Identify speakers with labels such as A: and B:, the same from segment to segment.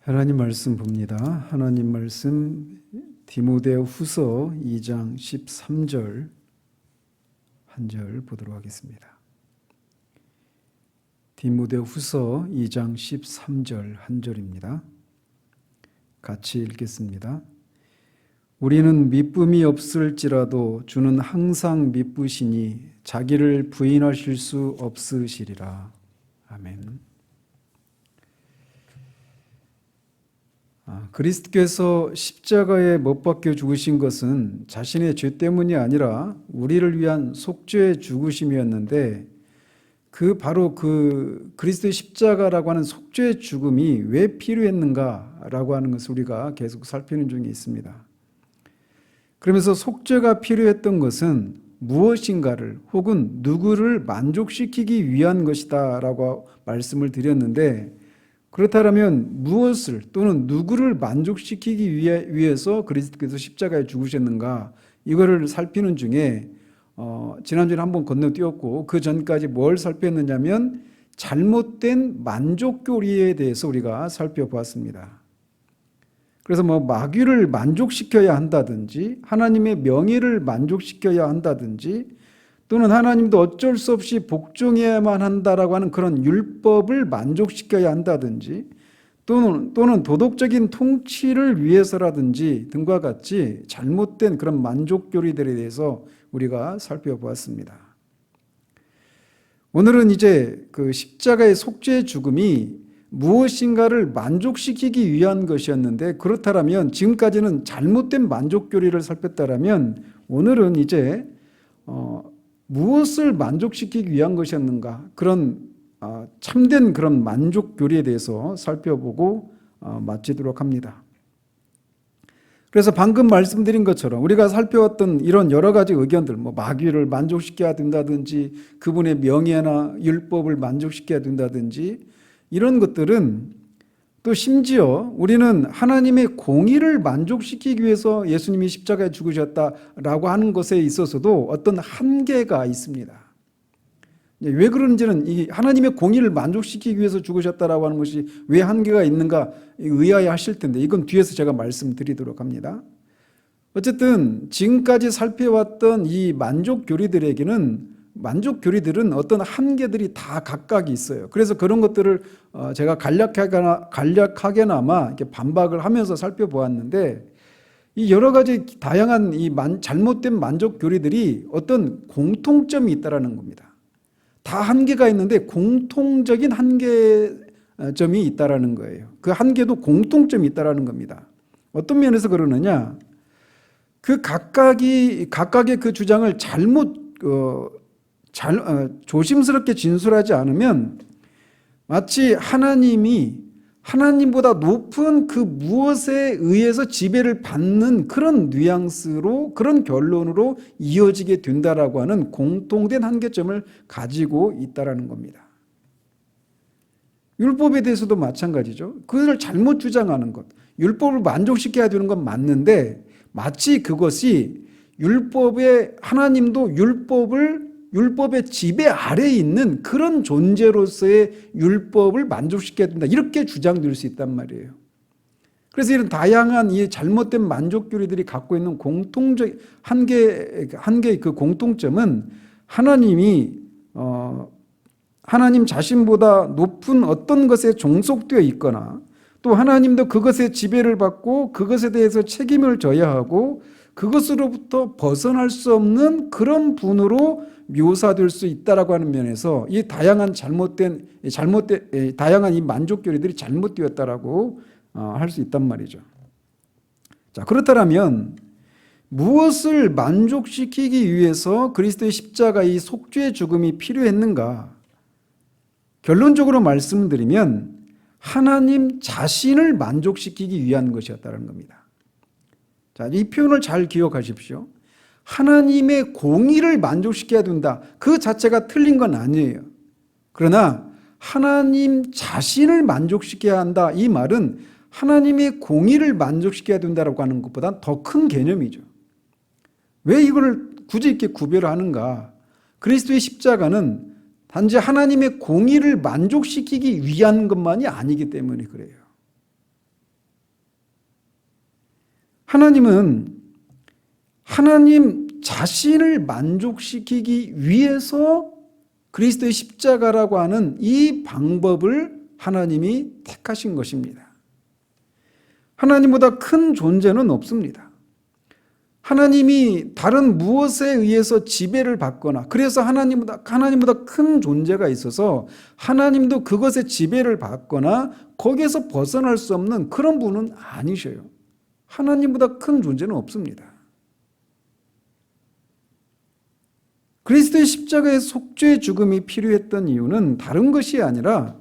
A: 하나님 말씀 봅니다. 하나님 말씀 디모데후서 2장 13절 한 절 보도록 하겠습니다. 디모데후서 2장 13절 한 절입니다. 같이 읽겠습니다. 우리는 미쁨이 없을지라도 주는 항상 미쁘시니 자기를 부인하실 수 없으시리라. 아멘. 그리스도께서 십자가에 못 박혀 죽으신 것은 자신의 죄 때문이 아니라 우리를 위한 속죄의 죽으심이었는데 바로 그리스도의 십자가라고 하는 속죄의 죽음이 왜 필요했는가라고 하는 것을 우리가 계속 살피는 중에 있습니다. 그러면서 속죄가 필요했던 것은 무엇인가를 혹은 누구를 만족시키기 위한 것이다 라고 말씀을 드렸는데, 그렇다면 무엇을 또는 누구를 만족시키기 위해서 그리스도께서 십자가에 죽으셨는가, 이거를 살피는 중에 지난주에 한번 건너뛰었고 그 전까지 뭘 살폈느냐면 잘못된 만족교리에 대해서 우리가 살펴보았습니다. 그래서 마귀를 만족시켜야 한다든지 하나님의 명예를 만족시켜야 한다든지 또는 하나님도 어쩔 수 없이 복종해야만 한다라고 하는 그런 율법을 만족시켜야 한다든지 또는 도덕적인 통치를 위해서라든지 등과 같이 잘못된 그런 만족교리들에 대해서 우리가 살펴보았습니다. 오늘은 이제 그 십자가의 속죄의 죽음이 무엇인가를 만족시키기 위한 것이었는데, 그렇다면 지금까지는 잘못된 만족교리를 살폈다면 오늘은 이제 무엇을 만족시키기 위한 것이었는가, 그런 참된 그런 만족교리에 대해서 살펴보고 마치도록 합니다. 그래서 방금 말씀드린 것처럼 우리가 살펴왔던 이런 여러 가지 의견들, 마귀를 만족시켜야 된다든지 그분의 명예나 율법을 만족시켜야 된다든지 이런 것들은, 또 심지어 우리는 하나님의 공의를 만족시키기 위해서 예수님이 십자가에 죽으셨다라고 하는 것에 있어서도 어떤 한계가 있습니다. 왜 그런지는 이 하나님의 공의를 만족시키기 위해서 죽으셨다라고 하는 것이 왜 한계가 있는가 의아해 하실 텐데, 이건 뒤에서 제가 말씀드리도록 합니다. 어쨌든 지금까지 살펴왔던 이 만족교리들은 어떤 한계들이 다 각각 있어요. 그래서 그런 것들을 제가 간략하게나마 이렇게 반박을 하면서 살펴보았는데, 이 여러 가지 다양한 이 잘못된 만족교리들이 어떤 공통점이 있다라는 겁니다. 다 한계가 있는데 공통적인 한계점이 있다라는 거예요. 그 한계도 공통점이 있다라는 겁니다. 어떤 면에서 그러느냐? 그 각각의 그 주장을 조심스럽게 진술하지 않으면 마치 하나님보다 높은 그 무엇에 의해서 지배를 받는 그런 뉘앙스로, 그런 결론으로 이어지게 된다라고 하는 공통된 한계점을 가지고 있다라는 겁니다. 율법에 대해서도 마찬가지죠. 그것을 잘못 주장하는 것, 율법을 만족시켜야 되는 건 맞는데 마치 그것이 하나님도 율법의 지배 아래에 있는 그런 존재로서의 율법을 만족시켜야 된다, 이렇게 주장될 수 있단 말이에요. 그래서 이런 다양한 이 잘못된 만족교리들이 갖고 있는 공통적 한계의 그 공통점은 하나님 자신보다 높은 어떤 것에 종속되어 있거나 또 하나님도 그것의 지배를 받고 그것에 대해서 책임을 져야 하고 그것으로부터 벗어날 수 없는 그런 분으로 묘사될 수 있다라고 하는 면에서 이 다양한 이 만족교리들이 잘못되었다라고 할 수 있단 말이죠. 자, 그렇다면 무엇을 만족시키기 위해서 그리스도의 십자가 이 속죄의 죽음이 필요했는가? 결론적으로 말씀드리면 하나님 자신을 만족시키기 위한 것이었다는 겁니다. 자, 이 표현을 잘 기억하십시오. 하나님의 공의를 만족시켜야 된다, 그 자체가 틀린 건 아니에요. 그러나 하나님 자신을 만족시켜야 한다, 이 말은 하나님의 공의를 만족시켜야 된다고 하는 것보다 더 큰 개념이죠. 왜 이걸 굳이 이렇게 구별을 하는가? 그리스도의 십자가는 단지 하나님의 공의를 만족시키기 위한 것만이 아니기 때문에 그래요. 하나님은 하나님 자신을 만족시키기 위해서 그리스도의 십자가라고 하는 이 방법을 하나님이 택하신 것입니다. 하나님보다 큰 존재는 없습니다. 하나님이 다른 무엇에 의해서 지배를 받거나 그래서 하나님보다 큰 존재가 있어서 하나님도 그것에 지배를 받거나 거기에서 벗어날 수 없는 그런 분은 아니셔요. 하나님보다 큰 존재는 없습니다. 그리스도의 십자가의 속죄의 죽음이 필요했던 이유는 다른 것이 아니라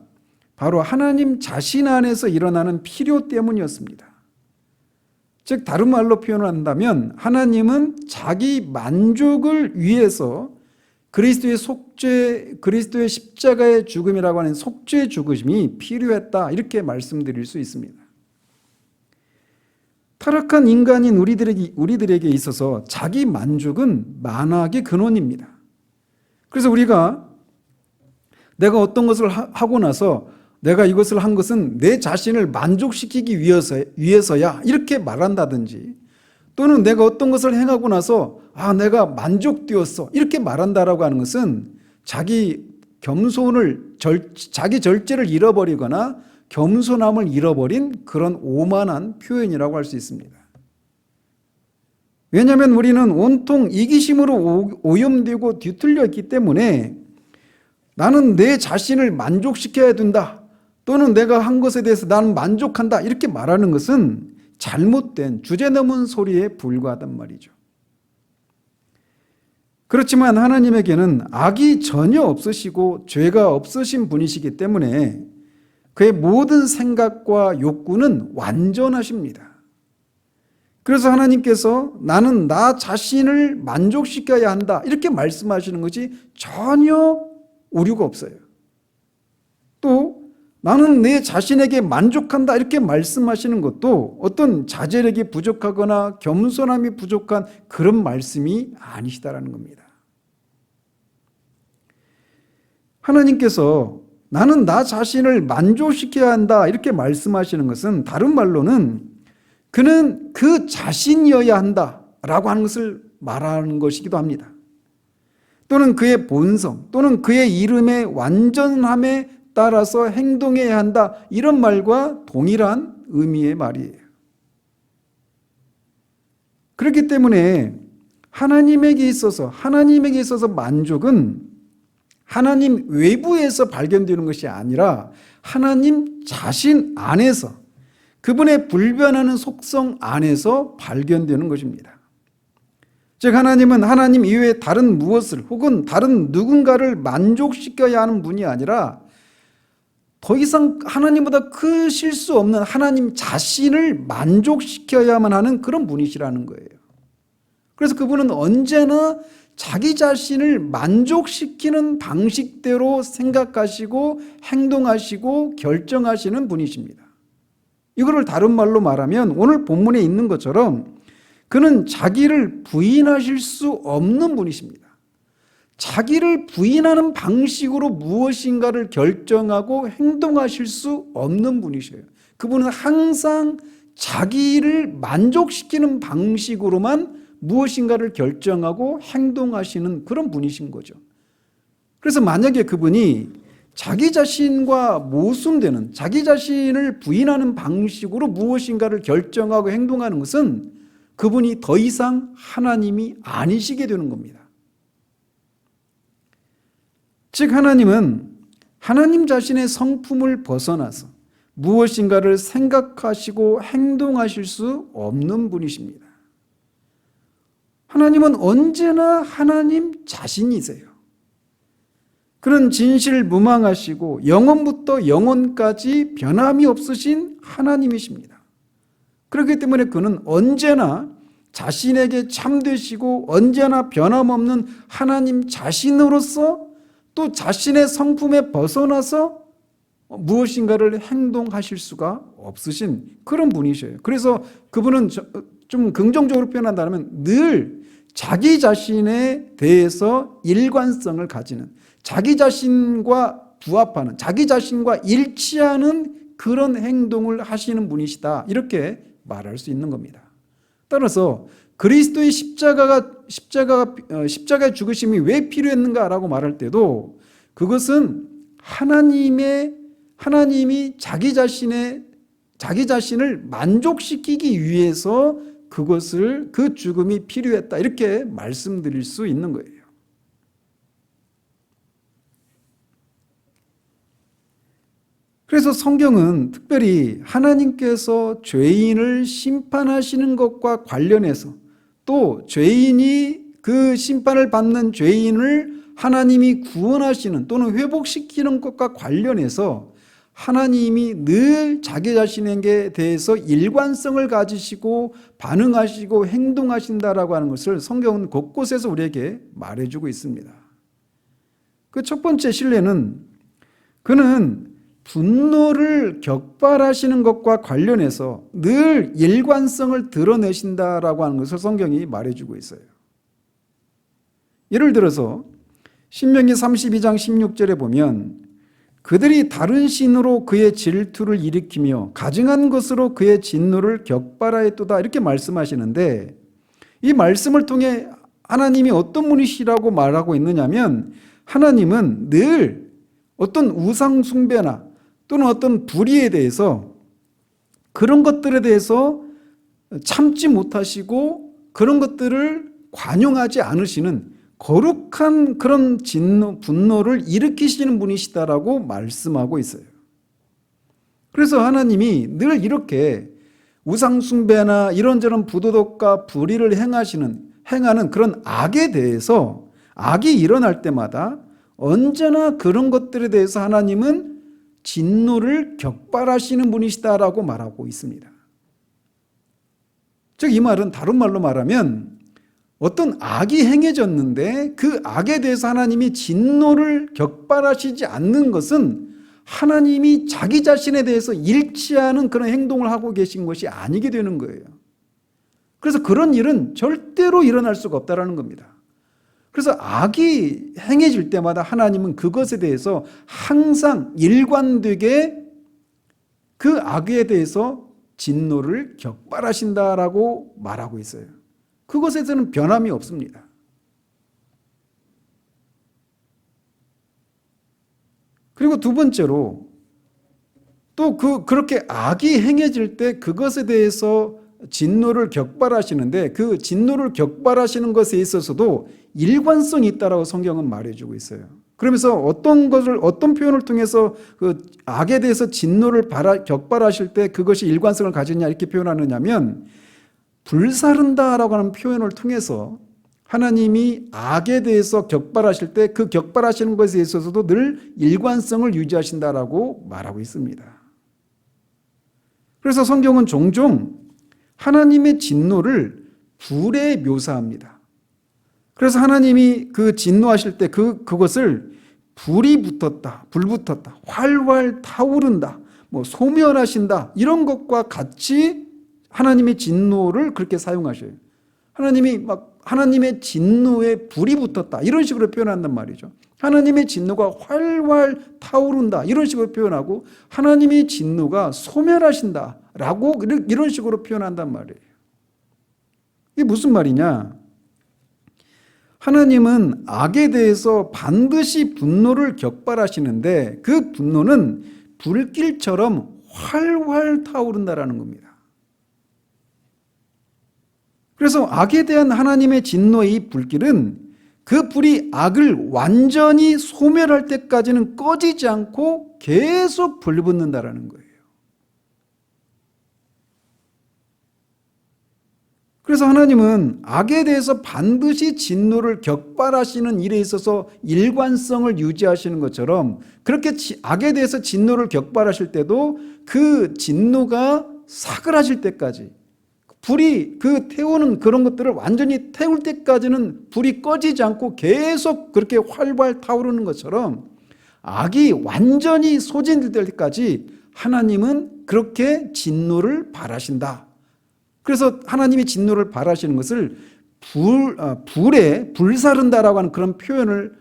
A: 바로 하나님 자신 안에서 일어나는 필요 때문이었습니다. 즉 다른 말로 표현한다면 하나님은 자기 만족을 위해서 그리스도의 십자가의 죽음이라고 하는 속죄의 죽음이 필요했다, 이렇게 말씀드릴 수 있습니다. 타락한 인간인 우리들에게 있어서 자기 만족은 만악의 근원입니다. 그래서 우리가 내가 어떤 것을 하고 나서 내가 이것을 한 것은 내 자신을 만족시키기 위해서야 이렇게 말한다든지, 또는 내가 어떤 것을 행하고 나서 내가 만족되었어 이렇게 말한다라고 하는 것은 자기 절제를 잃어버리거나 겸손함을 잃어버린 그런 오만한 표현이라고 할 수 있습니다. 왜냐하면 우리는 온통 이기심으로 오염되고 뒤틀려 있기 때문에 나는 내 자신을 만족시켜야 된다, 또는 내가 한 것에 대해서 나는 만족한다 이렇게 말하는 것은 잘못된 주제 넘은 소리에 불과하단 말이죠. 그렇지만 하나님에게는 악이 전혀 없으시고 죄가 없으신 분이시기 때문에 그의 모든 생각과 욕구는 완전하십니다. 그래서 하나님께서 나는 나 자신을 만족시켜야 한다 이렇게 말씀하시는 것이 전혀 오류가 없어요. 또 나는 내 자신에게 만족한다 이렇게 말씀하시는 것도 어떤 자제력이 부족하거나 겸손함이 부족한 그런 말씀이 아니시다라는 겁니다. 하나님께서 나는 나 자신을 만족시켜야 한다 이렇게 말씀하시는 것은 다른 말로는 그는 그 자신이어야 한다라고 하는 것을 말하는 것이기도 합니다. 또는 그의 본성, 또는 그의 이름의 완전함에 따라서 행동해야 한다 이런 말과 동일한 의미의 말이에요. 그렇기 때문에 하나님에게 있어서 만족은 하나님 외부에서 발견되는 것이 아니라 하나님 자신 안에서, 그분의 불변하는 속성 안에서 발견되는 것입니다. 즉 하나님은 하나님 이외에 다른 무엇을 혹은 다른 누군가를 만족시켜야 하는 분이 아니라 더 이상 하나님보다 크실 수 없는 하나님 자신을 만족시켜야만 하는 그런 분이시라는 거예요. 그래서 그분은 언제나 자기 자신을 만족시키는 방식대로 생각하시고 행동하시고 결정하시는 분이십니다. 이거를 다른 말로 말하면 오늘 본문에 있는 것처럼 그는 자기를 부인하실 수 없는 분이십니다. 자기를 부인하는 방식으로 무엇인가를 결정하고 행동하실 수 없는 분이셔요. 그분은 항상 자기를 만족시키는 방식으로만 무엇인가를 결정하고 행동하시는 그런 분이신 거죠. 그래서 만약에 그분이 자기 자신과 모순되는, 자기 자신을 부인하는 방식으로 무엇인가를 결정하고 행동하는 것은 그분이 더 이상 하나님이 아니시게 되는 겁니다. 즉 하나님은 하나님 자신의 성품을 벗어나서 무엇인가를 생각하시고 행동하실 수 없는 분이십니다. 하나님은 언제나 하나님 자신이세요. 그는 진실무망하시고 영원부터 영원까지 변함이 없으신 하나님이십니다. 그렇기 때문에 그는 언제나 자신에게 참되시고 언제나 변함없는 하나님 자신으로서 또 자신의 성품에 벗어나서 무엇인가를 행동하실 수가 없으신 그런 분이셔요. 그래서 그분은 좀 긍정적으로 표현한다면 늘 자기 자신에 대해서 일관성을 가지는, 자기 자신과 부합하는, 자기 자신과 일치하는 그런 행동을 하시는 분이시다, 이렇게 말할 수 있는 겁니다. 따라서 그리스도의 십자가의 죽으심이 왜 필요했는가라고 말할 때도 그것은 하나님이 자기 자신을 만족시키기 위해서 그 죽음이 필요했다, 이렇게 말씀드릴 수 있는 거예요. 그래서 성경은 특별히 하나님께서 죄인을 심판하시는 것과 관련해서, 또 죄인이 그 심판을 받는 죄인을 하나님이 구원하시는 또는 회복시키는 것과 관련해서 하나님이 늘 자기 자신에게 대해서 일관성을 가지시고 반응하시고 행동하신다라고 하는 것을 성경은 곳곳에서 우리에게 말해주고 있습니다. 그 첫 번째 신뢰는 그는 분노를 격발하시는 것과 관련해서 늘 일관성을 드러내신다라고 하는 것을 성경이 말해주고 있어요. 예를 들어서 신명기 32장 16절에 보면 그들이 다른 신으로 그의 질투를 일으키며 가증한 것으로 그의 진노를 격발하였도다, 이렇게 말씀하시는데, 이 말씀을 통해 하나님이 어떤 분이시라고 말하고 있느냐면, 하나님은 늘 어떤 우상 숭배나 또는 어떤 불의에 대해서, 그런 것들에 대해서 참지 못하시고 그런 것들을 관용하지 않으시는 거룩한 그런 분노를 일으키시는 분이시다라고 말씀하고 있어요. 그래서 하나님이 늘 이렇게 우상숭배나 이런저런 부도덕과 불의를 행하는 그런 악에 대해서, 악이 일어날 때마다 언제나 그런 것들에 대해서 하나님은 진노를 격발하시는 분이시다라고 말하고 있습니다. 즉 이 말은 다른 말로 말하면 어떤 악이 행해졌는데 그 악에 대해서 하나님이 진노를 격발하시지 않는 것은 하나님이 자기 자신에 대해서 일치하는 그런 행동을 하고 계신 것이 아니게 되는 거예요. 그래서 그런 일은 절대로 일어날 수가 없다는 겁니다. 그래서 악이 행해질 때마다 하나님은 그것에 대해서 항상 일관되게 그 악에 대해서 진노를 격발하신다라고 말하고 있어요. 그것에서는 변함이 없습니다. 그리고 두 번째로 또 그렇게 악이 행해질 때 그것에 대해서 진노를 격발하시는데, 그 진노를 격발하시는 것에 있어서도 일관성이 있다라고 성경은 말해주고 있어요. 그러면서 어떤 표현을 통해서 그 악에 대해서 진노를 격발하실 때 그것이 일관성을 가지냐 이렇게 표현하느냐면, 불사른다라고 하는 표현을 통해서 하나님이 악에 대해서 격발하실 때 그 격발하시는 것에 있어서도 늘 일관성을 유지하신다라고 말하고 있습니다. 그래서 성경은 종종 하나님의 진노를 불에 묘사합니다. 그래서 하나님이 그 진노하실 때 그것을 불이 붙었다, 불 붙었다, 활활 타오른다, 소멸하신다, 이런 것과 같이 하나님의 진노를 그렇게 사용하셔요. 하나님의 진노에 불이 붙었다, 이런 식으로 표현한단 말이죠. 하나님의 진노가 활활 타오른다, 이런 식으로 표현하고, 하나님의 진노가 소멸하신다 라고 이런 식으로 표현한단 말이에요. 이게 무슨 말이냐? 하나님은 악에 대해서 반드시 분노를 격발하시는데 그 분노는 불길처럼 활활 타오른다라는 겁니다. 그래서 악에 대한 하나님의 진노의 이 불길은 그 불이 악을 완전히 소멸할 때까지는 꺼지지 않고 계속 불붙는다라는 거예요. 그래서 하나님은 악에 대해서 반드시 진노를 격발하시는 일에 있어서 일관성을 유지하시는 것처럼, 그렇게 악에 대해서 진노를 격발하실 때도 그 진노가 사그라질 때까지, 불이 태우는 그런 것들을 완전히 태울 때까지는 불이 꺼지지 않고 계속 그렇게 활발 타오르는 것처럼, 악이 완전히 소진될 때까지 하나님은 그렇게 진노를 발하신다. 그래서 하나님이 진노를 발하시는 것을 불에 불사른다라고 하는 그런 표현을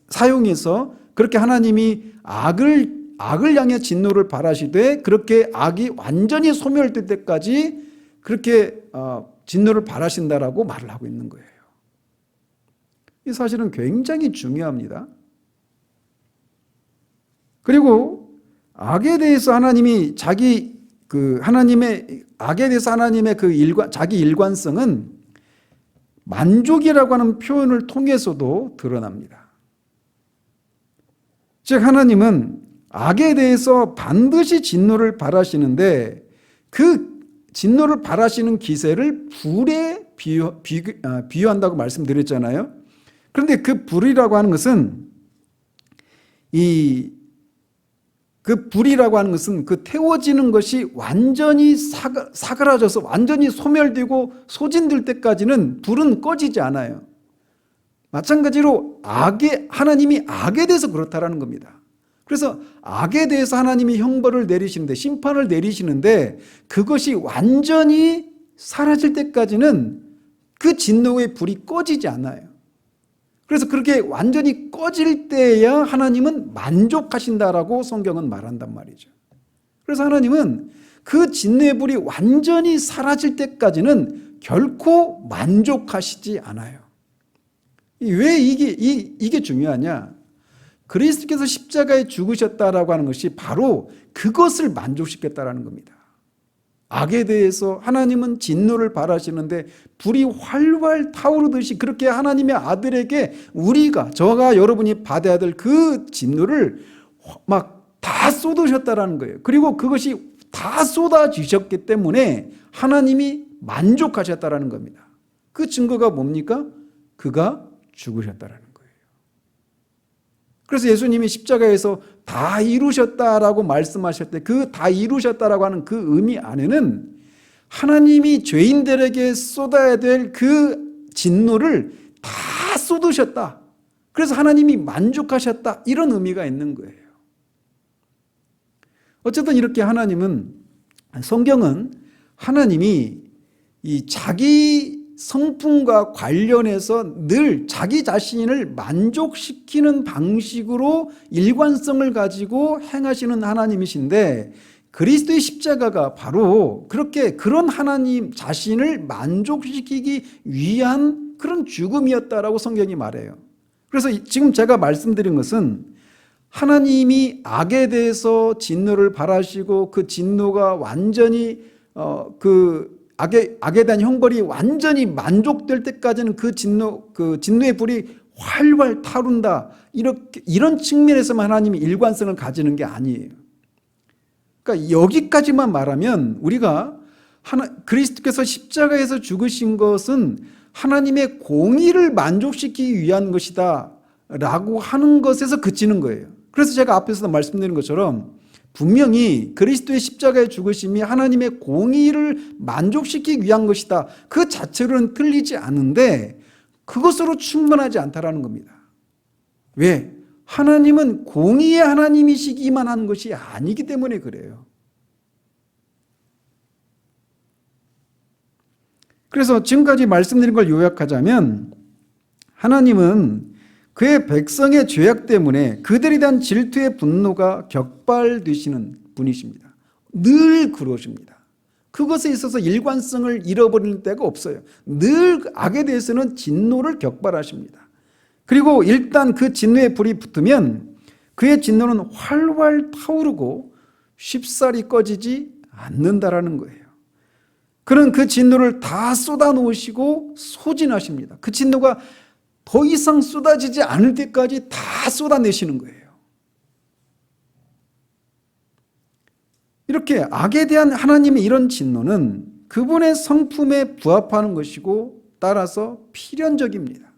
A: 사용해서, 그렇게 하나님이 악을 향해 진노를 발하시되 그렇게 악이 완전히 소멸될 때까지 그렇게 진노를 바라신다라고 말을 하고 있는 거예요. 이 사실은 굉장히 중요합니다. 그리고 악에 대해서 하나님이 하나님의 악에 대해서 하나님의 자기 일관성은 만족이라고 하는 표현을 통해서도 드러납니다. 즉 하나님은 악에 대해서 반드시 진노를 바라시는데 그 진노를 바라시는 기세를 불에 비유한다고 말씀드렸잖아요. 그런데 그 불이라고 하는 것은 불이라고 하는 것은 태워지는 것이 완전히 사그라져서 완전히 소멸되고 소진될 때까지는 불은 꺼지지 않아요. 마찬가지로 하나님이 악에 대해서 그렇다라는 겁니다. 그래서 악에 대해서 하나님이 형벌을 내리시는데, 심판을 내리시는데 그것이 완전히 사라질 때까지는 그 진노의 불이 꺼지지 않아요. 그래서 그렇게 완전히 꺼질 때야 하나님은 만족하신다라고 성경은 말한단 말이죠. 그래서 하나님은 그 진노의 불이 완전히 사라질 때까지는 결코 만족하시지 않아요. 왜 이게 중요하냐? 그리스도께서 십자가에 죽으셨다라고 하는 것이 바로 그것을 만족시켰다라는 겁니다. 악에 대해서 하나님은 진노를 바라시는데 불이 활활 타오르듯이 그렇게 하나님의 아들에게 저가 여러분이 받아야 될 그 진노를 막 다 쏟으셨다라는 거예요. 그리고 그것이 다 쏟아지셨기 때문에 하나님이 만족하셨다라는 겁니다. 그 증거가 뭡니까? 그가 죽으셨다라는 거예요. 그래서 예수님이 십자가에서 다 이루셨다라고 말씀하실 때 그 다 이루셨다라고 하는 그 의미 안에는 하나님이 죄인들에게 쏟아야 될 그 진노를 다 쏟으셨다. 그래서 하나님이 만족하셨다. 이런 의미가 있는 거예요. 어쨌든 이렇게 성경은 하나님이 이 자기 성품과 관련해서 늘 자기 자신을 만족시키는 방식으로 일관성을 가지고 행하시는 하나님이신데 그리스도의 십자가가 바로 그런 하나님 자신을 만족시키기 위한 그런 죽음이었다라고 성경이 말해요. 그래서 지금 제가 말씀드린 것은 하나님이 악에 대해서 진노를 바라시고 그 진노가 완전히 악에 대한 형벌이 완전히 만족될 때까지는 그 진노의 불이 활활 타오른다. 이런 측면에서만 하나님이 일관성을 가지는 게 아니에요. 그러니까 여기까지만 말하면 우리가 그리스도께서 십자가에서 죽으신 것은 하나님의 공의를 만족시키기 위한 것이다 라고 하는 것에서 그치는 거예요. 그래서 제가 앞에서도 말씀드린 것처럼 분명히 그리스도의 십자가의 죽으심이 하나님의 공의를 만족시키기 위한 것이다. 그 자체로는 틀리지 않은데 그것으로 충분하지 않다라는 겁니다. 왜? 하나님은 공의의 하나님이시기만 한 것이 아니기 때문에 그래요. 그래서 지금까지 말씀드린 걸 요약하자면 하나님은 그의 백성의 죄악 때문에 그들에 대한 질투의 분노가 격발되시는 분이십니다. 늘 그러십니다. 그것에 있어서 일관성을 잃어버리는 때가 없어요. 늘 악에 대해서는 진노를 격발하십니다. 그리고 일단 그 진노의 불이 붙으면 그의 진노는 활활 타오르고 쉽사리 꺼지지 않는다라는 거예요. 그는 그 진노를 다 쏟아놓으시고 소진하십니다. 그 진노가 더 이상 쏟아지지 않을 때까지 다 쏟아내시는 거예요. 이렇게 악에 대한 하나님의 이런 진노는 그분의 성품에 부합하는 것이고 따라서 필연적입니다.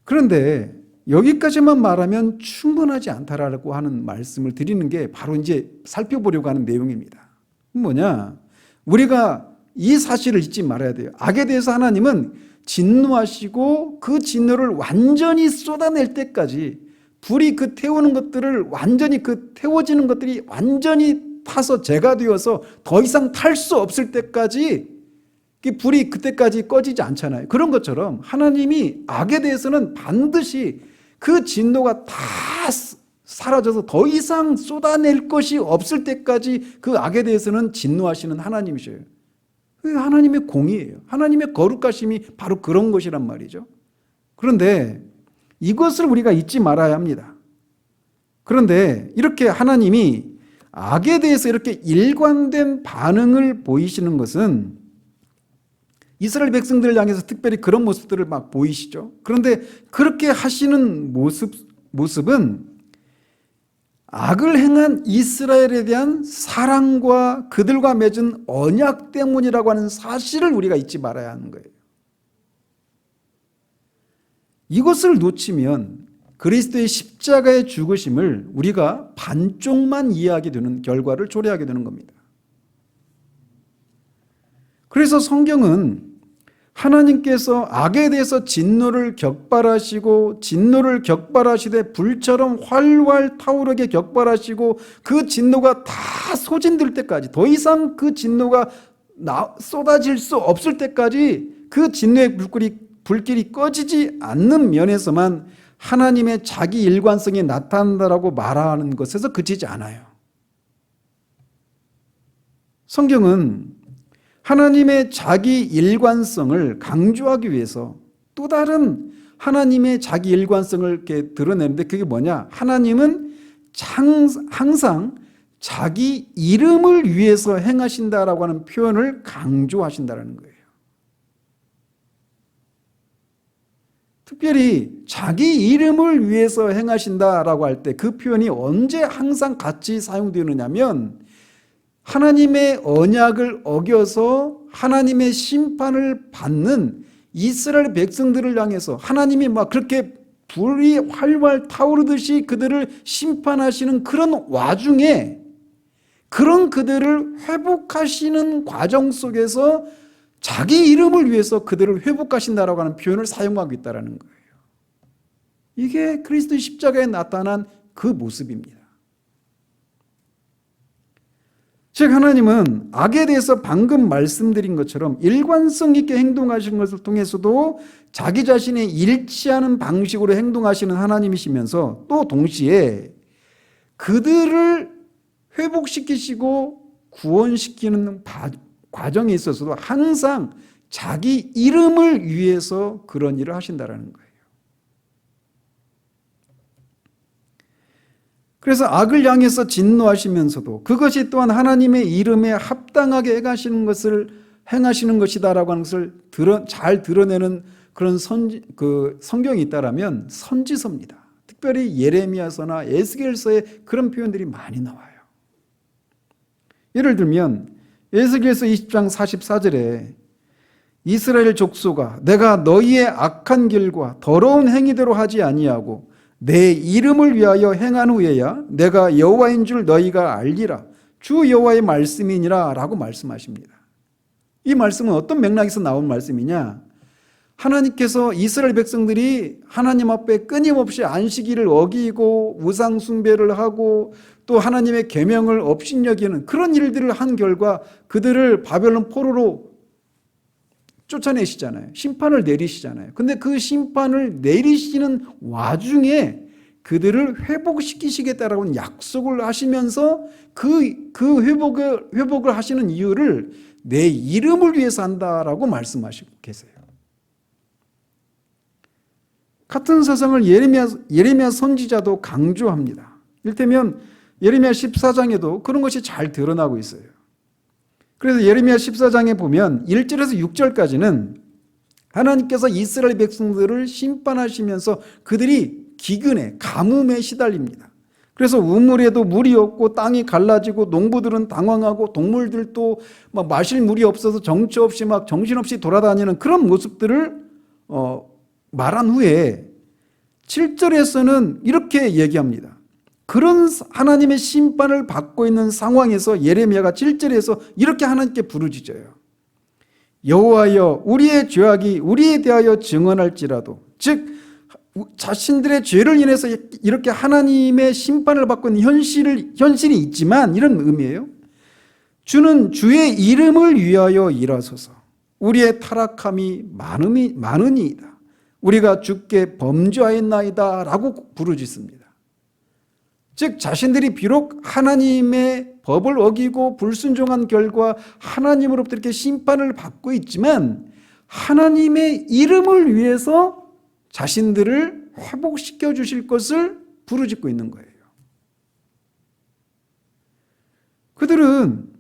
A: 그런데 여기까지만 말하면 충분하지 않다라고 하는 말씀을 드리는 게 바로 이제 살펴보려고 하는 내용입니다. 뭐냐? 우리가 이 사실을 잊지 말아야 돼요. 악에 대해서 하나님은 진노하시고 그 진노를 완전히 쏟아낼 때까지 불이 태우는 것들을 완전히 태워지는 것들이 완전히 타서 재가 되어서 더 이상 탈 수 없을 때까지 불이 그때까지 꺼지지 않잖아요. 그런 것처럼 하나님이 악에 대해서는 반드시 그 진노가 다 사라져서 더 이상 쏟아낼 것이 없을 때까지 그 악에 대해서는 진노하시는 하나님이셔요. 그게 하나님의 공의예요. 하나님의 거룩하심이 바로 그런 것이란 말이죠. 그런데 이것을 우리가 잊지 말아야 합니다. 그런데 이렇게 하나님이 악에 대해서 이렇게 일관된 반응을 보이시는 것은 이스라엘 백성들을 향해서 특별히 그런 모습들을 막 보이시죠. 그런데 그렇게 하시는 모습은 악을 행한 이스라엘에 대한 사랑과 그들과 맺은 언약 때문이라고 하는 사실을 우리가 잊지 말아야 하는 거예요. 이것을 놓치면 그리스도의 십자가의 죽으심을 우리가 반쪽만 이해하게 되는 결과를 초래하게 되는 겁니다. 그래서 성경은 하나님께서 악에 대해서 진노를 격발하시고 진노를 격발하시되 불처럼 활활 타오르게 격발하시고 그 진노가 다 소진될 때까지 더 이상 그 진노가 쏟아질 수 없을 때까지 그 진노의 불길이 꺼지지 않는 면에서만 하나님의 자기 일관성이 나타난다라고 말하는 것에서 그치지 않아요. 성경은 하나님의 자기 일관성을 강조하기 위해서 또 다른 하나님의 자기 일관성을 이렇게 드러내는데 그게 뭐냐? 하나님은 항상 자기 이름을 위해서 행하신다라고 하는 표현을 강조하신다는 거예요. 특별히 자기 이름을 위해서 행하신다라고 할 때 그 표현이 언제 항상 같이 사용되느냐면 하나님의 언약을 어겨서 하나님의 심판을 받는 이스라엘 백성들을 향해서 하나님이 막 그렇게 불이 활활 타오르듯이 그들을 심판하시는 그런 와중에 그런 그들을 회복하시는 과정 속에서 자기 이름을 위해서 그들을 회복하신다라고 하는 표현을 사용하고 있다는 거예요. 이게 그리스도의 십자가에 나타난 그 모습입니다. 즉 하나님은 악에 대해서 방금 말씀드린 것처럼 일관성 있게 행동하시는 것을 통해서도 자기 자신의 일치하는 방식으로 행동하시는 하나님이시면서 또 동시에 그들을 회복시키시고 구원시키는 과정에 있어서도 항상 자기 이름을 위해서 그런 일을 하신다는 거예요. 그래서 악을 향해서 진노하시면서도 그것이 또한 하나님의 이름에 합당하게 행하시는 것이다라고 하는 것을 잘 드러내는 그런 성경이 있다라면 선지서입니다. 특별히 예레미야서나 에스겔서에 그런 표현들이 많이 나와요. 예를 들면 에스겔서 20장 44절에 이스라엘 족속아 내가 너희의 악한 길과 더러운 행위대로 하지 아니하고 내 이름을 위하여 행한 후에야 내가 여호와인 줄 너희가 알리라 주 여호와의 말씀이니라 라고 말씀하십니다. 이 말씀은 어떤 맥락에서 나온 말씀이냐? 하나님께서 이스라엘 백성들이 하나님 앞에 끊임없이 안식일을 어기고 우상 숭배를 하고 또 하나님의 계명을 업신여기는 그런 일들을 한 결과 그들을 바벨론 포로로 쫓아내시잖아요. 심판을 내리시잖아요. 근데 그 심판을 내리시는 와중에 그들을 회복시키시겠다라고 약속을 하시면서 그 회복을 하시는 이유를 내 이름을 위해서 한다라고 말씀하시고 계세요. 같은 사상을 예레미야 선지자도 강조합니다. 이를테면 예레미야 14장에도 그런 것이 잘 드러나고 있어요. 그래서 예레미야 14장에 보면 1절에서 6절까지는 하나님께서 이스라엘 백성들을 심판하시면서 그들이 기근에 가뭄에 시달립니다. 그래서 우물에도 물이 없고 땅이 갈라지고 농부들은 당황하고 동물들도 막 마실 물이 없어서 정처 없이 막 정신없이 돌아다니는 그런 모습들을 말한 후에 7절에서는 이렇게 얘기합니다. 그런 하나님의 심판을 받고 있는 상황에서 예레미야가 7절에서 이렇게 하나님께 부르짖어요. 여호와여 우리의 죄악이 우리에 대하여 증언할지라도 즉 자신들의 죄를 인해서 이렇게 하나님의 심판을 받고 있는 현실이 있지만 이런 의미예요. 주는 주의 이름을 위하여 일하소서. 우리의 타락함이 많으니이다. 우리가 주께 범죄하였나이다 라고 부르짖습니다. 즉 자신들이 비록 하나님의 법을 어기고 불순종한 결과 하나님으로부터 이렇게 심판을 받고 있지만 하나님의 이름을 위해서 자신들을 회복시켜 주실 것을 부르짖고 있는 거예요. 그들은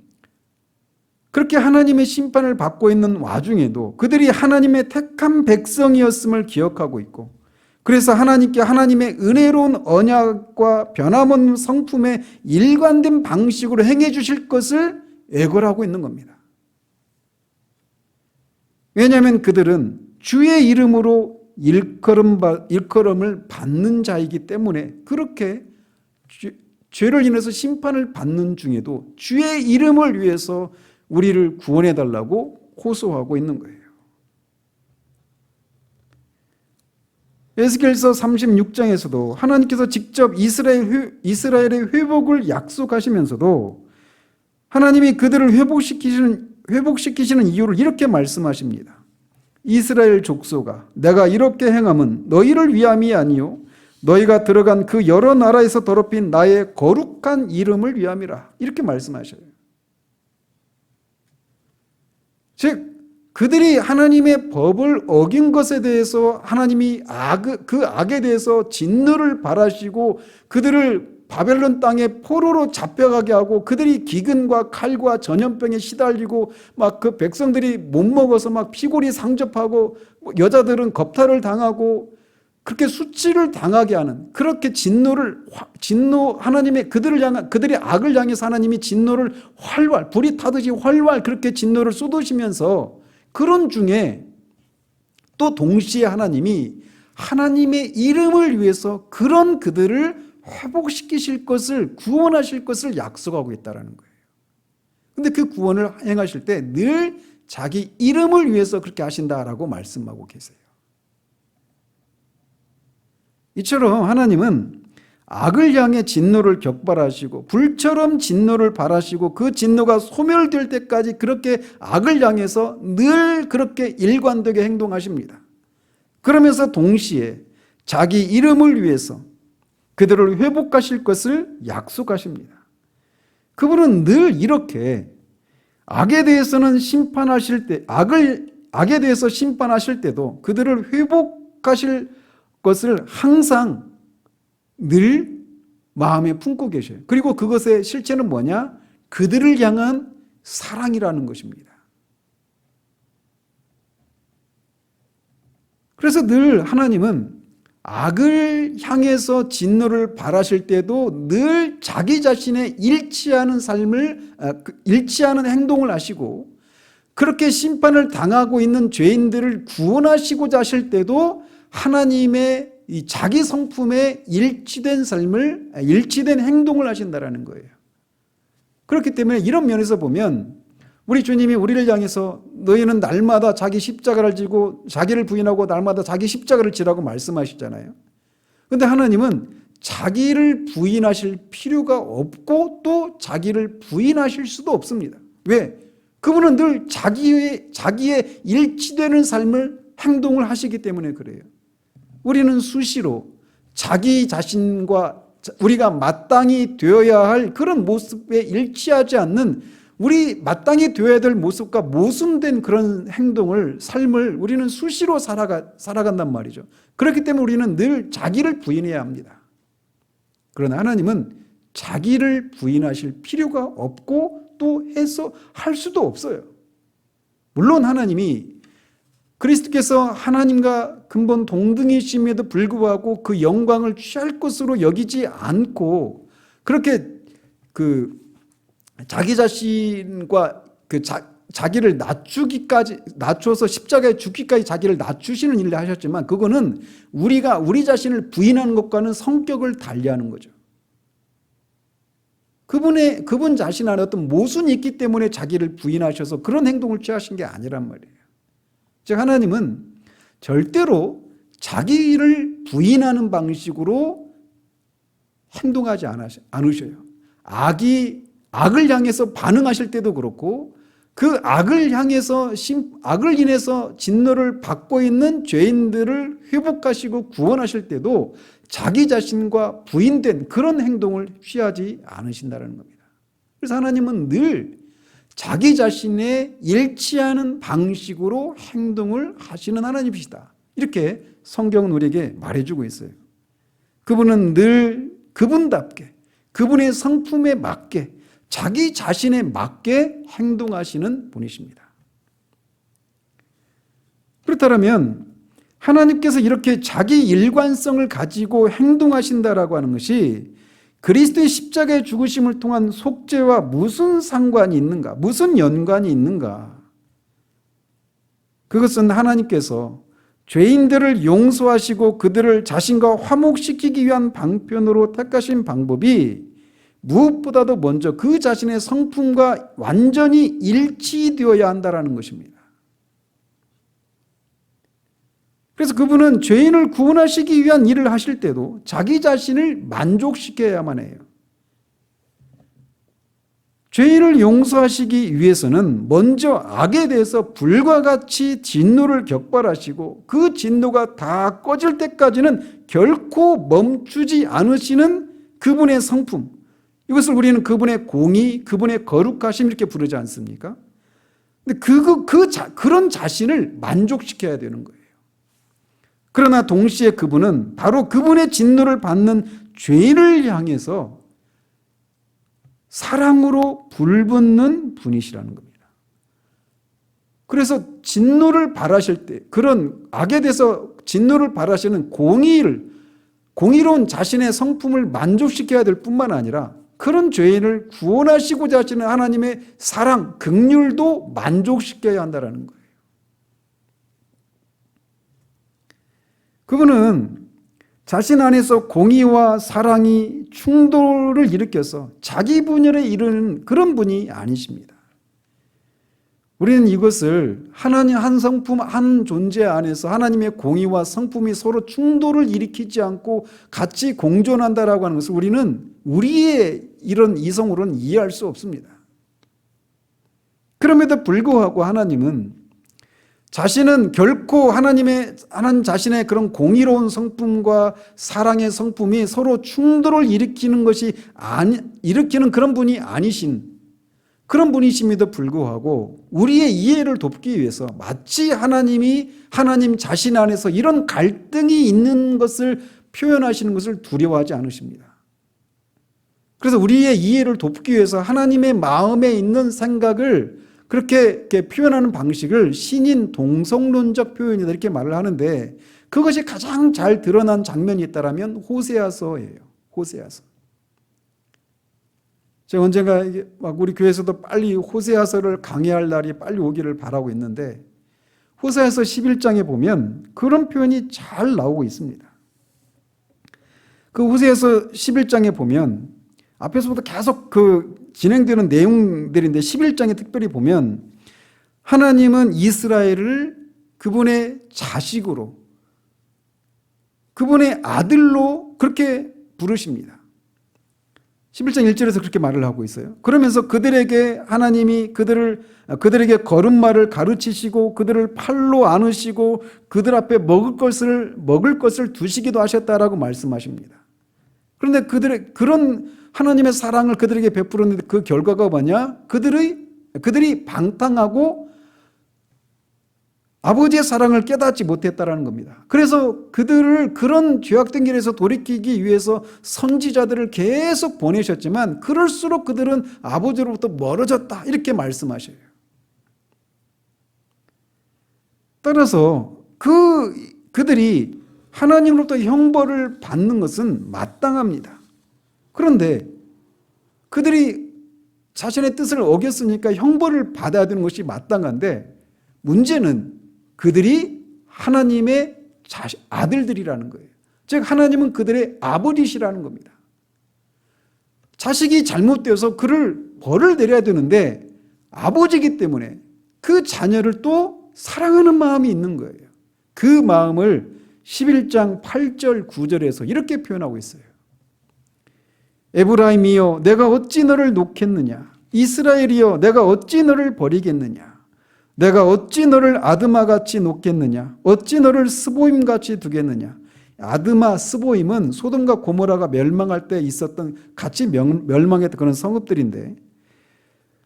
A: 그렇게 하나님의 심판을 받고 있는 와중에도 그들이 하나님의 택한 백성이었음을 기억하고 있고, 그래서 하나님께 하나님의 은혜로운 언약과 변함없는 성품의 일관된 방식으로 행해 주실 것을 애걸하고 있는 겁니다. 왜냐하면 그들은 주의 이름으로 일컬음을 받는 자이기 때문에 그렇게 죄를 인해서 심판을 받는 중에도 주의 이름을 위해서 우리를 구원해 달라고 호소하고 있는 거예요. 에스겔서 36장에서도 하나님께서 직접 이스라엘의 회복을 약속하시면서도 하나님이 그들을 회복시키시는 이유를 이렇게 말씀하십니다. 이스라엘 족속아, 내가 이렇게 행함은 너희를 위함이 아니요 너희가 들어간 그 여러 나라에서 더럽힌 나의 거룩한 이름을 위함이라. 이렇게 말씀하셔요. 즉 그들이 하나님의 법을 어긴 것에 대해서 하나님이 그 악에 대해서 진노를 발하시고 그들을 바벨론 땅에 포로로 잡혀가게 하고 그들이 기근과 칼과 전염병에 시달리고 막 그 백성들이 못 먹어서 막 피골이 상접하고 여자들은 겁탈을 당하고 그렇게 수치를 당하게 하는, 그렇게 하나님의 그들의 악을 향해서 하나님이 진노를 활활 불이 타듯이 활활 그렇게 진노를 쏟으시면서 그런 중에 또 동시에 하나님이 하나님의 이름을 위해서 그런 그들을 회복시키실 것을, 구원하실 것을 약속하고 있다는 거예요. 그런데 그 구원을 행하실 때 늘 자기 이름을 위해서 그렇게 하신다라고 말씀하고 계세요. 이처럼 하나님은 악을 향해 진노를 격발하시고 불처럼 진노를 발하시고 그 진노가 소멸될 때까지 그렇게 악을 향해서 늘 그렇게 일관되게 행동하십니다. 그러면서 동시에 자기 이름을 위해서 그들을 회복하실 것을 약속하십니다. 그분은 늘 이렇게 악에 대해서는 심판하실 때, 악에 대해서 심판하실 때도 그들을 회복하실 것을 항상 늘 마음에 품고 계셔요. 그리고 그것의 실체는 뭐냐? 그들을 향한 사랑이라는 것입니다. 그래서 늘 하나님은 악을 향해서 진노를 발하실 때도 늘 자기 자신의 일치하는 행동을 하시고, 그렇게 심판을 당하고 있는 죄인들을 구원하시고자 하실 때도 하나님의 이 자기 성품에 일치된 행동을 하신다라는 거예요. 그렇기 때문에 이런 면에서 보면 우리 주님이 우리를 향해서 너희는 날마다 자기 십자가를 지고 자기를 부인하고 날마다 자기 십자가를 지라고 말씀하시잖아요. 그런데 하나님은 자기를 부인하실 필요가 없고 또 자기를 부인하실 수도 없습니다. 왜? 그분은 늘 자기의 일치되는 행동을 하시기 때문에 그래요. 우리는 수시로 자기 자신과 우리가 마땅히 되어야 할 그런 모습에 일치하지 않는, 우리 마땅히 되어야 될 모습과 모순된 그런 삶을 우리는 수시로 살아간단 말이죠. 그렇기 때문에 우리는 늘 자기를 부인해야 합니다. 그러나 하나님은 자기를 부인하실 필요가 없고 또 할 수도 없어요. 물론 하나님이 그리스도께서 하나님과 근본 동등이심에도 불구하고 그 영광을 취할 것으로 여기지 않고 그렇게 자기 자신과 자기를 낮춰서 십자가에 죽기까지 자기를 낮추시는 일을 하셨지만, 그거는 우리 자신을 부인하는 것과는 성격을 달리하는 거죠. 그분 자신 안에 어떤 모순이 있기 때문에 자기를 부인하셔서 그런 행동을 취하신 게 아니란 말이에요. 즉 하나님은 절대로 자기를 부인하는 방식으로 행동하지 않으셔요. 악을 향해서 반응하실 때도 그렇고 그 악을 인해서 진노를 받고 있는 죄인들을 회복하시고 구원하실 때도 자기 자신과 부인된 그런 행동을 취하지 않으신다는 겁니다. 그래서 하나님은 늘 자기 자신에 일치하는 방식으로 행동을 하시는 하나님이시다. 이렇게 성경은 우리에게 말해주고 있어요. 그분은 늘 그분답게, 그분의 성품에 맞게, 자기 자신에 맞게 행동하시는 분이십니다. 그렇다면 하나님께서 이렇게 자기 일관성을 가지고 행동하신다라고 하는 것이 그리스도의 십자가의 죽으심을 통한 속죄와 무슨 상관이 있는가? 무슨 연관이 있는가? 그것은 하나님께서 죄인들을 용서하시고 그들을 자신과 화목시키기 위한 방편으로 택하신 방법이 무엇보다도 먼저 그 자신의 성품과 완전히 일치되어야 한다는 것입니다. 그래서 그분은 죄인을 구원하시기 위한 일을 하실 때도 자기 자신을 만족시켜야만 해요. 죄인을 용서하시기 위해서는 먼저 악에 대해서 불과 같이 진노를 격발하시고 그 진노가 다 꺼질 때까지는 결코 멈추지 않으시는 그분의 성품, 이것을 우리는 그분의 공의, 그분의 거룩하심 이렇게 부르지 않습니까? 근데 그런 자신을 만족시켜야 되는 거예요. 그러나 동시에 그분은 바로 그분의 진노를 받는 죄인을 향해서 사랑으로 불붙는 분이시라는 겁니다. 그래서 진노를 바라실 때, 그런 악에 대해서 진노를 바라시는 공의로운 자신의 성품을 만족시켜야 될 뿐만 아니라 그런 죄인을 구원하시고자 하시는 하나님의 사랑, 긍휼도 만족시켜야 한다는 거예요. 그분은 자신 안에서 공의와 사랑이 충돌을 일으켜서 자기 분열에 이르는 그런 분이 아니십니다. 우리는 이것을 하나님 한 성품, 한 존재 안에서 하나님의 공의와 성품이 서로 충돌을 일으키지 않고 같이 공존한다라고 하는 것을 우리는 우리의 이런 이성으로는 이해할 수 없습니다. 그럼에도 불구하고 하나님은 자신은 결코 하나님 자신의 그런 공의로운 성품과 사랑의 성품이 서로 충돌을 일으키는 그런 분이 아니신 그런 분이심에도 불구하고 우리의 이해를 돕기 위해서 마치 하나님 자신 안에서 이런 갈등이 있는 것을 표현하시는 것을 두려워하지 않으십니다. 그래서 우리의 이해를 돕기 위해서 하나님의 마음에 있는 생각을 그렇게 표현하는 방식을 신인 동성론적 표현이다 이렇게 말을 하는데 그것이 가장 잘 드러난 장면이 있다면 호세아서예요. 호세아서. 제가 언젠가 막 우리 교회에서도 빨리 호세아서를 강의할 날이 빨리 오기를 바라고 있는데 호세아서 11장에 보면 그런 표현이 잘 나오고 있습니다. 그 호세아서 11장에 보면 앞에서부터 계속 진행되는 내용들인데 11장에 특별히 보면 하나님은 이스라엘을 그분의 자식으로 그분의 아들로 그렇게 부르십니다. 11장 1절에서 그렇게 말을 하고 있어요. 그러면서 그들에게 하나님이 그들에게 걸음마를 가르치시고 그들을 팔로 안으시고 그들 앞에 먹을 것을 두시기도 하셨다라고 말씀하십니다. 그런데 그런 하나님의 사랑을 그들에게 베풀었는데 그 결과가 뭐냐? 그들이 방탕하고 아버지의 사랑을 깨닫지 못했다라는 겁니다. 그래서 그들을 그런 죄악된 길에서 돌이키기 위해서 선지자들을 계속 보내셨지만 그럴수록 그들은 아버지로부터 멀어졌다 이렇게 말씀하셔요. 따라서 그들이 하나님으로부터 형벌을 받는 것은 마땅합니다. 그런데 그들이 자신의 뜻을 어겼으니까 형벌을 받아야 되는 것이 마땅한데 문제는 그들이 하나님의 아들들이라는 거예요. 즉 하나님은 그들의 아버지시라는 겁니다. 자식이 잘못되어서 그를 벌을 내려야 되는데 아버지이기 때문에 그 자녀를 또 사랑하는 마음이 있는 거예요. 그 마음을 11장 8절 9절에서 이렇게 표현하고 있어요. 에브라임이여 내가 어찌 너를 놓겠느냐 이스라엘이여 내가 어찌 너를 버리겠느냐? 내가 어찌 너를 아드마같이 놓겠느냐? 어찌 너를 스보임같이 두겠느냐? 아드마, 스보임은 소돔과 고모라가 멸망할 때 있었던 같이 멸망했던 그런 성읍들인데,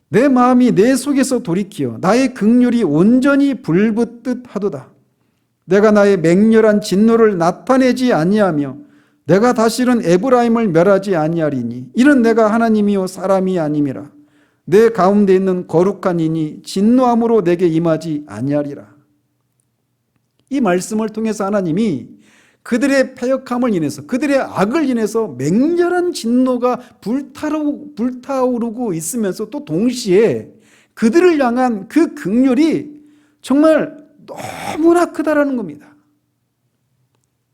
A: 내 마음이 내 속에서 돌이키어 나의 긍휼이 온전히 불붙듯 하도다. 내가 나의 맹렬한 진노를 나타내지 아니하며 내가 다시는 에브라임을 멸하지 아니하리니 이는 내가 하나님이요 사람이 아님이라. 내 가운데 있는 거룩한 이니 진노함으로 내게 임하지 아니하리라. 이 말씀을 통해서 하나님이 그들의 패역함을 인해서, 그들의 악을 인해서 맹렬한 진노가 불타오르고 있으면서 또 동시에 그들을 향한 그 긍휼이 정말 너무나 크다라는 겁니다.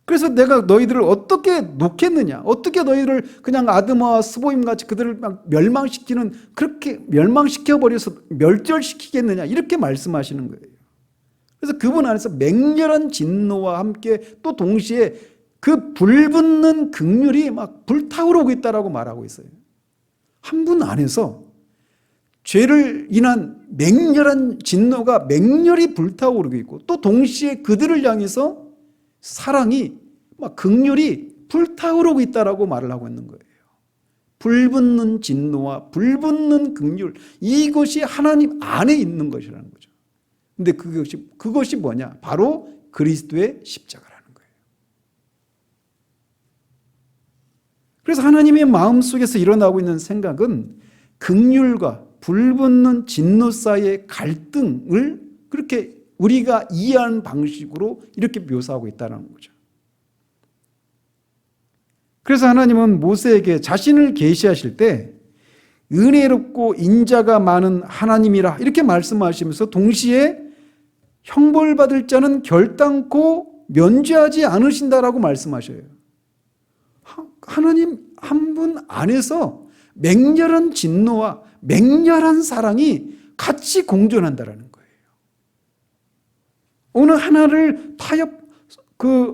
A: 그래서 내가 너희들을 어떻게 놓겠느냐, 어떻게 너희를 그냥 아드마와 스보임같이 그들을 막 멸망시키는, 그렇게 멸망시켜버려서 멸절시키겠느냐, 이렇게 말씀하시는 거예요. 그래서 그분 안에서 맹렬한 진노와 함께 또 동시에 그 불붙는 긍휼이 막 불타오르고 있다라고 말하고 있어요. 한 분 안에서 죄를 인한 맹렬한 진노가 맹렬히 불타오르고 있고 또 동시에 그들을 향해서 사랑이 막 긍휼이 불타오르고 있다라고 말을 하고 있는 거예요. 불붙는 진노와 불붙는 긍휼, 이것이 하나님 안에 있는 것이라는 거죠. 근데 그것이 뭐냐? 바로 그리스도의 십자가라는 거예요. 그래서 하나님의 마음속에서 일어나고 있는 생각은 긍휼과 불붙는 진노 사이의 갈등을 그렇게 우리가 이해하는 방식으로 이렇게 묘사하고 있다는 거죠. 그래서 하나님은 모세에게 자신을 계시하실 때 은혜롭고 인자가 많은 하나님이라 이렇게 말씀하시면서 동시에 형벌받을 자는 결단코 면죄하지 않으신다라고 말씀하셔요. 하나님 한 분 안에서 맹렬한 진노와 맹렬한 사랑이 같이 공존한다라는 거예요. 어느 하나를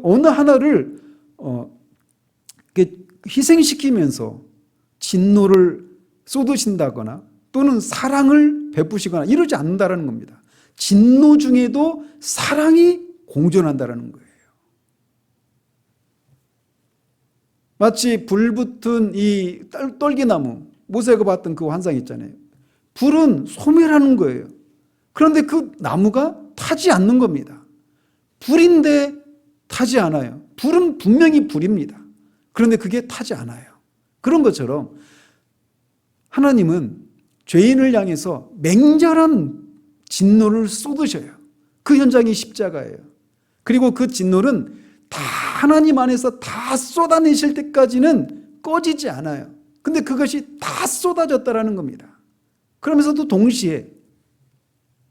A: 어느 하나를 희생시키면서 진노를 쏟으신다거나 또는 사랑을 베푸시거나 이러지 않는다라는 겁니다. 진노 중에도 사랑이 공존한다라는 거예요. 마치 불붙은 이 떨기나무, 모세가 봤던 그 환상 있잖아요. 불은 소멸하는 거예요. 그런데 그 나무가 타지 않는 겁니다. 불인데 타지 않아요. 불은 분명히 불입니다. 그런데 그게 타지 않아요. 그런 것처럼 하나님은 죄인을 향해서 맹렬한 진노를 쏟으셔요. 그 현장이 십자가예요. 그리고 그 진노는 다 하나님 안에서 다 쏟아내실 때까지는 꺼지지 않아요. 근데 그것이 다 쏟아졌다라는 겁니다. 그러면서도 동시에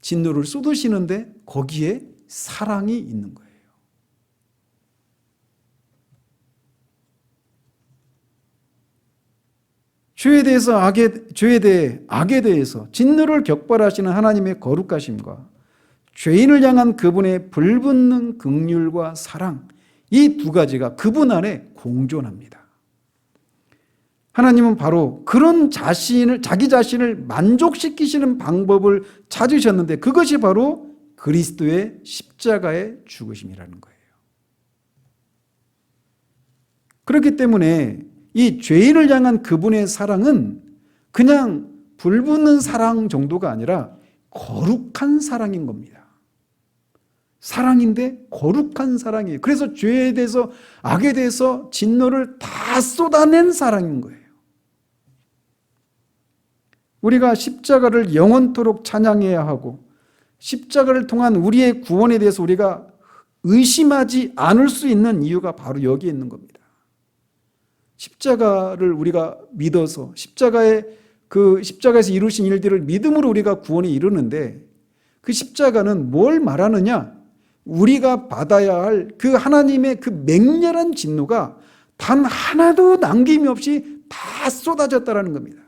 A: 진노를 쏟으시는데 거기에 사랑이 있는 거예요. 죄에 대해 악에 대해서 진노를 격발하시는 하나님의 거룩하심과 죄인을 향한 그분의 불붙는 긍휼과 사랑, 이 두 가지가 그분 안에 공존합니다. 하나님은 바로 그런 자기 자신을 만족시키시는 방법을 찾으셨는데 그것이 바로 그리스도의 십자가의 죽으심이라는 거예요. 그렇기 때문에 이 죄인을 향한 그분의 사랑은 그냥 불붙는 사랑 정도가 아니라 거룩한 사랑인 겁니다. 사랑인데 거룩한 사랑이에요. 그래서 죄에 대해서, 악에 대해서 진노를 다 쏟아낸 사랑인 거예요. 우리가 십자가를 영원토록 찬양해야 하고 십자가를 통한 우리의 구원에 대해서 우리가 의심하지 않을 수 있는 이유가 바로 여기에 있는 겁니다. 십자가를 우리가 믿어서 십자가에서 이루신 일들을 믿음으로 우리가 구원에 이르는데 그 십자가는 뭘 말하느냐? 우리가 받아야 할 그 하나님의 그 맹렬한 진노가 단 하나도 남김이 없이 다 쏟아졌다라는 겁니다.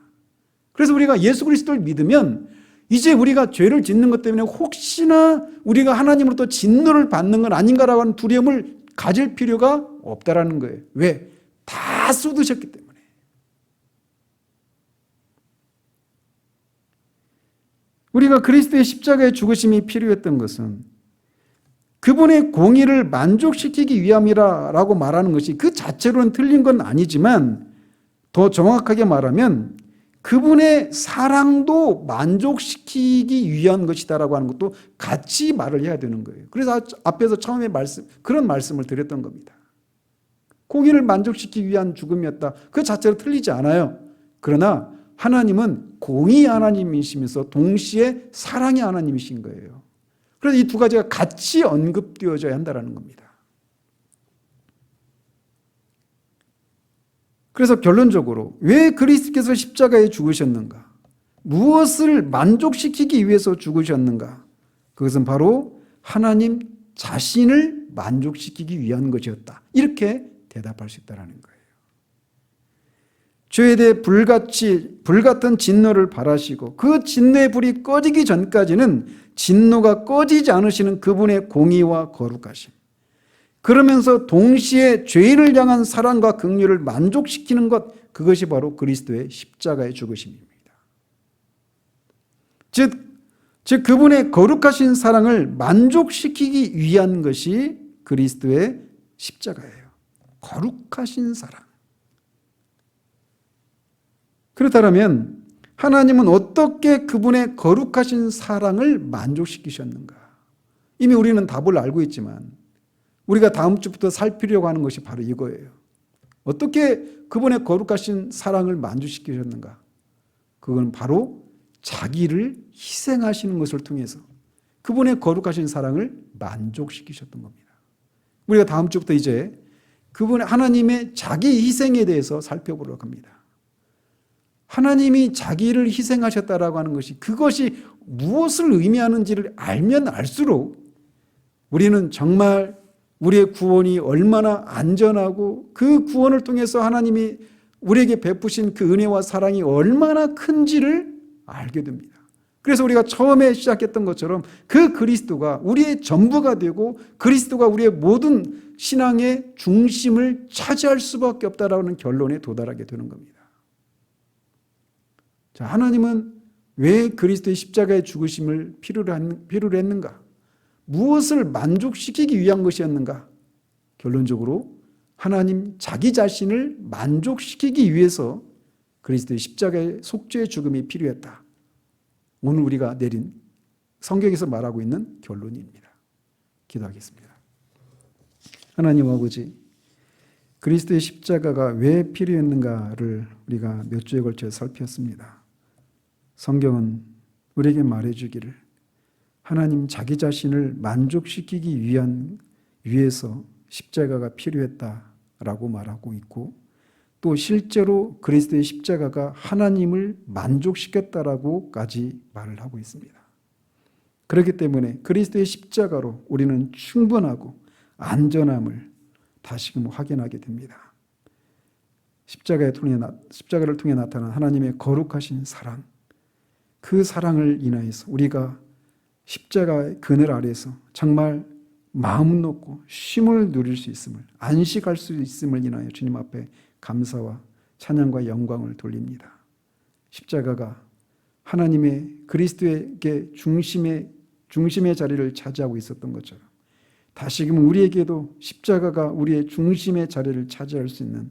A: 그래서 우리가 예수 그리스도를 믿으면 이제 우리가 죄를 짓는 것 때문에 혹시나 우리가 하나님으로부터 진노를 받는 건 아닌가라고 하는 두려움을 가질 필요가 없다라는 거예요. 왜? 다 쏟으셨기 때문에. 우리가 그리스도의 십자가의 죽으심이 필요했던 것은 그분의 공의를 만족시키기 위함이라고 말하는 것이 그 자체로는 틀린 건 아니지만 더 정확하게 말하면 그분의 사랑도 만족시키기 위한 것이다라고 하는 것도 같이 말을 해야 되는 거예요. 그래서 앞에서 처음에 그런 말씀을 드렸던 겁니다. 공의를 만족시키기 위한 죽음이었다. 그 자체로 틀리지 않아요. 그러나 하나님은 공의 하나님이시면서 동시에 사랑의 하나님이신 거예요. 그래서 이 두 가지가 같이 언급되어져야 한다는 겁니다. 그래서 결론적으로 왜 그리스도께서 십자가에 죽으셨는가? 무엇을 만족시키기 위해서 죽으셨는가? 그것은 바로 하나님 자신을 만족시키기 위한 것이었다. 이렇게 대답할 수 있다는 거예요. 죄에 대해 불같은 진노를 발하시고 그 진노의 불이 꺼지기 전까지는 진노가 꺼지지 않으시는 그분의 공의와 거룩하심. 그러면서 동시에 죄인을 향한 사랑과 긍휼을 만족시키는 것, 그것이 바로 그리스도의 십자가의 죽으심입니다. 즉 그분의 거룩하신 사랑을 만족시키기 위한 것이 그리스도의 십자가예요. 거룩하신 사랑. 그렇다면 하나님은 어떻게 그분의 거룩하신 사랑을 만족시키셨는가? 이미 우리는 답을 알고 있지만 우리가 다음 주부터 살피려고 하는 것이 바로 이거예요. 어떻게 그분의 거룩하신 사랑을 만족시키셨는가? 그건 바로 자기를 희생하시는 것을 통해서 그분의 거룩하신 사랑을 만족시키셨던 겁니다. 우리가 다음 주부터 이제 그분의 하나님의 자기 희생에 대해서 살펴보려고 합니다. 하나님이 자기를 희생하셨다라고 하는 것이 그것이 무엇을 의미하는지를 알면 알수록 우리는 정말 우리의 구원이 얼마나 안전하고 그 구원을 통해서 하나님이 우리에게 베푸신 그 은혜와 사랑이 얼마나 큰지를 알게 됩니다. 그래서 우리가 처음에 시작했던 것처럼 그 그리스도가 우리의 전부가 되고 그리스도가 우리의 모든 신앙의 중심을 차지할 수밖에 없다라는 결론에 도달하게 되는 겁니다. 자, 하나님은 왜 그리스도의 십자가의 죽으심을 필요로 했는가? 무엇을 만족시키기 위한 것이었는가? 결론적으로 하나님 자기 자신을 만족시키기 위해서 그리스도의 십자가의 속죄의 죽음이 필요했다. 오늘 우리가 내린 성경에서 말하고 있는 결론입니다. 기도하겠습니다. 하나님 아버지, 그리스도의 십자가가 왜 필요했는가를 우리가 몇 주에 걸쳐 살폈습니다. 성경은 우리에게 말해주기를 하나님 자기 자신을 만족시키기 위해서 십자가가 필요했다라고 말하고 있고 또 실제로 그리스도의 십자가가 하나님을 만족시켰다라고까지 말을 하고 있습니다. 그렇기 때문에 그리스도의 십자가로 우리는 충분하고 안전함을 다시금 확인하게 됩니다. 십자가를 통해 나타난 하나님의 거룩하신 사랑, 그 사랑을 인하여서 우리가 십자가의 그늘 아래에서 정말 마음 놓고 쉼을 누릴 수 있음을, 안식할 수 있음을 인하여 주님 앞에 감사와 찬양과 영광을 돌립니다. 십자가가 하나님의 그리스도에게 중심의 자리를 차지하고 있었던 것처럼 다시금 우리에게도 십자가가 우리의 중심의 자리를 차지할 수 있는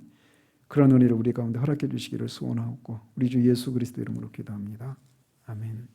A: 그런 은혜를 우리 가운데 허락해 주시기를 소원하고 우리 주 예수 그리스도 이름으로 기도합니다. 아멘.